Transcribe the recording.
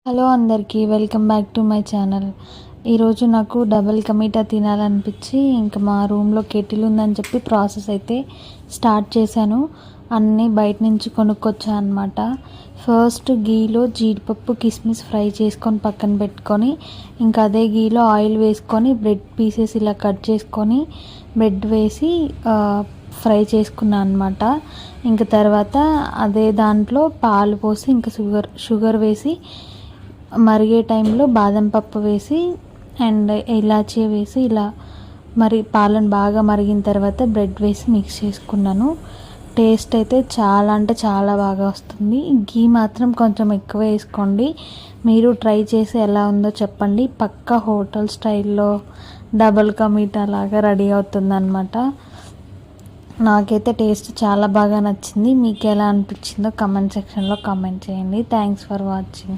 Hello అందరికీ welcome back to my channel. ఈరోజు నాకు డబల్ కమీటా తినాలనిపించి ఇంకా మా రూమ్లో కెటిల్ ఉందని చెప్పి ప్రాసెస్ అయితే స్టార్ట్ చేశాను. అన్నీ బయట నుంచి కొనుక్కొచ్చాను అనమాట. ఫస్ట్ గీలో జీడిపప్పు కిస్మిస్ ఫ్రై చేసుకొని పక్కన పెట్టుకొని ఇంకా అదే గీలో ఆయిల్ వేసుకొని బ్రెడ్ పీసెస్ ఇలా కట్ చేసుకొని బ్రెడ్ వేసి ఫ్రై చేసుకున్నాను అనమాట. ఇంకా తర్వాత అదే దాంట్లో పాలు పోసి ఇంకా షుగర్ వేసి మరిగే టైంలో బాదం పప్పు వేసి అండ్ ఇలాచీ వేసి ఇలా పాలను బాగా మరిగిన తర్వాత బ్రెడ్ వేసి మిక్స్ చేసుకున్నాను. టేస్ట్ అయితే చాలా అంటే చాలా బాగా వస్తుంది. గీ మాత్రం కొంచెం ఎక్కువ వేసుకోండి. మీరు ట్రై చేసి ఎలా ఉందో చెప్పండి. పక్కా హోటల్ స్టైల్లో డబల్ కమీటా లాగా రెడీ అవుతుంది అన్నమాట. నాకైతే టేస్ట్ చాలా బాగా నచ్చింది. మీకు ఎలా అనిపించిందో కమెంట్ సెక్షన్లో కామెంట్ చేయండి. Thanks for watching.